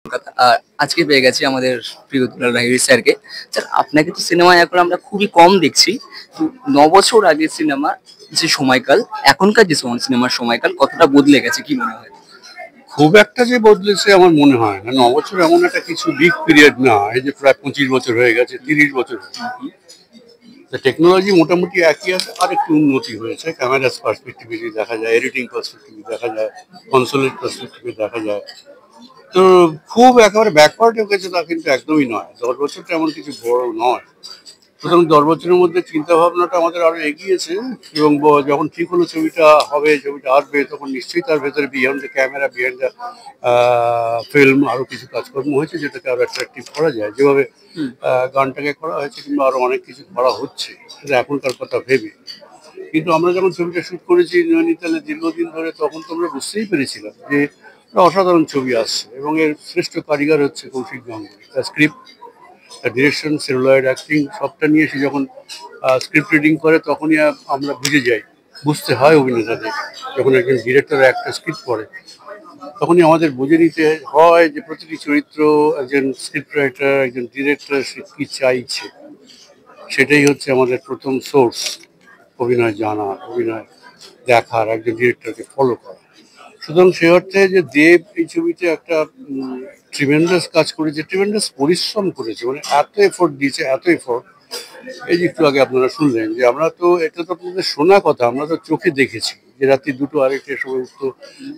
কলকাতা। আর আজকে পেয়ে গেছি আমাদের প্রিয় দুলাল লাহিড়ী স্যারকে। স্যার আপনাকে তো সিনেমায় এখন আমরা খুবই কম দেখছি। তো ৯ বছর আগের সিনেমা যে সময়কাল, এখনকার যে সিনেমার সময়কাল কতটা বদলে গেছে কি মনে হয়? খুব একটা যে বদলেছে আমার মনে হয় না। ৯ বছর এমন একটা কিছু বিগ পিরিয়ড না। এই যে প্রায় ২৫ বছর হয়ে গেছে, ৩০ বছর হয়ে গেছে। টেকনোলজি মোটামুটি একই আছে, আর একটু উন্নতি হয়েছে। ক্যামেরাস পার্সপেক্টিভে দেখা যায়, এডিটিং পার্সপেক্টিভে দেখা যায়, কনসোলেট পার্সপেক্টিভে দেখা যায়। তো খুব একেবারে ব্যাকওয়ার্ড হয়ে গেছে তা কিন্তু একদমই নয়। ১০ বছরটা এমন কিছু বড় নয়। সুতরাং ১০ বছরের মধ্যে চিন্তা ভাবনাটা আমাদের আরো এগিয়েছে, এবং যখন ঠিক হলো ছবিটা হবে, ছবিটা আসবে, তখন নিশ্চয়ই তার ভেতরে behind the camera, behind the film আরো কিছু কাজকর্ম হয়েছে যেটাকে আরো অ্যাট্রাকটিভ করা যায়। যেভাবে গানটাকে করা হয়েছে কিংবা আরো অনেক কিছু করা হচ্ছে, সেটা এখনকার কথা ভেবে। কিন্তু আমরা যখন ছবিটা শুট করেছি নৈনিতালে দীর্ঘদিন ধরে, তখন তো আমরা বুঝতেই পেরেছিলাম যে একটা অসাধারণ ছবি আসছে, এবং এর শ্রেষ্ঠ কারিগর হচ্ছে কৌশিক গাঙ্গুলি। তার স্ক্রিপ্ট, ডিরেকশন, সেলুলয়েড অ্যাক্টিং সবটা নিয়ে সে যখন স্ক্রিপ্ট রিডিং করে, তখনই আমরা বুঝে যাই, বুঝতে হয় অভিনেতাদের। যখন একজন ডিরেক্টর একটা স্ক্রিপ্ট পড়ে, তখনই আমাদের বুঝে নিতে হয় যে প্রতিটি চরিত্র, একজন স্ক্রিপ্ট রাইটার, একজন ডিরেক্টর সে কী চাইছে। সেটাই হচ্ছে আমাদের প্রথম সোর্স, অভিনয় জানার, অভিনয় দেখার, একজন ডিরেক্টরকে ফলো করা। সুতরাং সে অর্থে যে দেব এই ছবিতে একটা ট্রিমেন্ডাস কাজ করেছে, ট্রিমেন্ডাস পরিশ্রম করেছে, মানে এত এফোর্ট দিয়েছে, এত এফোর্ট। এই যে একটু আগে আপনারা শুনলেন যে আমরা তো, এটা তো আপনাদের শোনা কথা, আমরা তো চোখে দেখেছি যে রাত্রি ২টো আড়াইটের সময় উঠতো,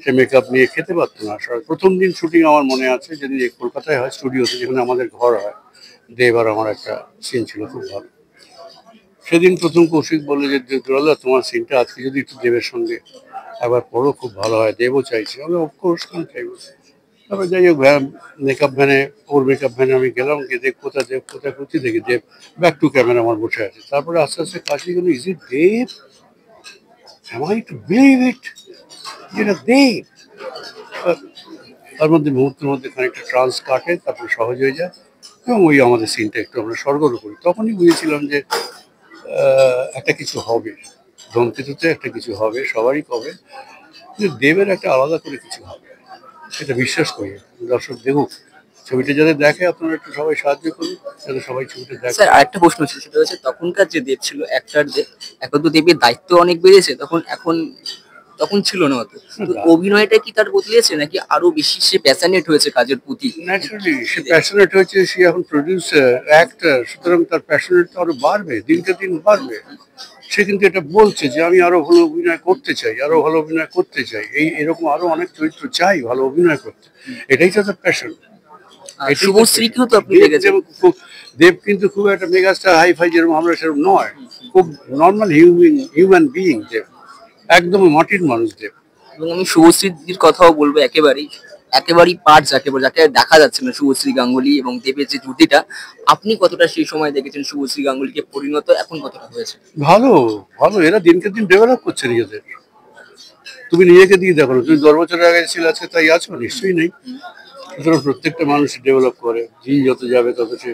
সে মেকআপ নিয়ে খেতে পারতো না। প্রথম দিন শুটিং আমার মনে আছে, যেদিন কলকাতায় হয় স্টুডিওতে, যেখানে আমাদের ঘর হয়, দেব আর আমার একটা সিন ছিল খুব ভালো। সেদিন প্রথম কৌশিক বললো যে দুলালদা, তোমার সিনটা আজকে যদি একটু দেবের সঙ্গে একবার পড়ো, খুব ভালো হয়, দেবও চাইছে। আমি অফকোর্স কেন চাইবো। তারপরে যাই হোক, মেকআপ ভ্যানে, ওর মেকআপ ভ্যানে আমি গেলাম, গিয়ে দেব কোথায়, দেব কোথায় করছি, দেখি দেব ব্যাক টু ক্যামেরা আমার বসে আছে। তারপরে আস্তে আস্তে কাছে গেল, ইজ ইট দেব, am I to believe it, যেটা দেব। তার মধ্যে মুহূর্তের মধ্যে খানিকটা ট্রান্স কাটে, তারপরে সহজ হয়ে যায়, এবং ওই আমাদের সিনটা একটু আমরা সরগরম করি। তখনই বুঝেছিলাম যে একটা কিছু হবে, ধূমকেতুতে একটা কিছু হবে, সবারই হবে, কিন্তু দেবের একটা আলাদা করে কিছু হবে, সেটা বিশ্বাস করি। দর্শক দেখুক ছবিটা, যাতে দেখে, আপনারা একটু সবাই সাহায্য করুন যাতে সবাই ছবিটা দেখে। স্যার আরেকটা প্রশ্ন ছিল, সেটা হচ্ছে তখনকার যে দেব ছিল অ্যাক্টর দেব, এখন তো দেবের দায়িত্ব অনেক বেড়েছে, তখন ছিল না অত। তো অভিনয়টা কি তার বদলেছে, নাকি আরো বেশি সে প্যাশনেট হয়েছে কাজের প্রতি? ন্যাচারালি সে প্যাশনেট হয়েছে, সে এখন প্রডিউসার, অ্যাক্টর, সুতরাং তার প্যাশনেট আরো বাড়বে, দিনকে দিন বাড়বে। সে কিন্তু এটা বলছে যে আমি আরো ভালো অভিনয় করতে চাই, আরো ভালো অভিনয় করতে চাই, এরকম আরো অনেক চরিত্র চাই ভালো অভিনয় করতে। এটাই তো তার প্যাশন। শুভশ্রীকেও তো আপনি দেখেছেন, দেব কিন্তু খুব একটা মেগাস্টার হাই ফাই যেরকম আমরা, সেরকম নয়। খুব নর্মাল হিউম্যান বিইং দেব, একদম মাটির মানুষ দেব। এবং আমি শুভশ্রীর কথাও বলবো, একেবারেই পার্ট, যাকে দেখা যাচ্ছে না, শুভশ্রী গাঙ্গুলি এবং দেবের যে জুটিটা, আপনি কতটা সেই সময় দেখেছেন শুভশ্রী গাঙ্গুলিকে পরিণত, এখন কতটা হয়েছে? ভালো, ভালো। এরা দিনকে দিন ডেভেলপ করছে নিজেদের। তুমি নিজেকে দিয়ে দেখো, তুমি ১০ বছর আগে ছিল, আজকে তাই আছো? নিশ্চয়ই নেই। সুতরাং প্রত্যেকটা মানুষ ডেভেলপ করে, দিন যত যাবে তত সে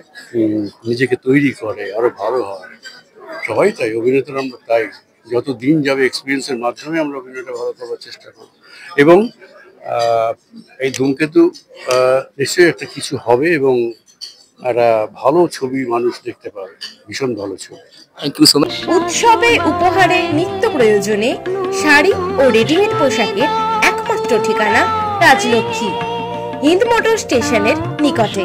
নিজেকে তৈরি করে, আরো ভালো হয়। সবাই তাই, অভিনেতারা আমরা তাই। যত দিন যাবে এক্সপিরিয়েন্সের মাধ্যমে আমরা অভিনয়টা ভালো করার চেষ্টা করব। এবং এই ধূমকেতু নিশ্চয়ই একটা কিছু হবে, এবং একটা ভালো ছবি মানুষ দেখতে পাবে, ভীষণ ভালো ছবি। Thank you so much. উৎসবে, উপহারে, নিত্য প্রয়োজনে শাড়ি ও রেডিমেড পোশাকের একমাত্র ঠিকানা রাজলক্ষ্মী, হিন্দ মোটর স্টেশনের নিকটে।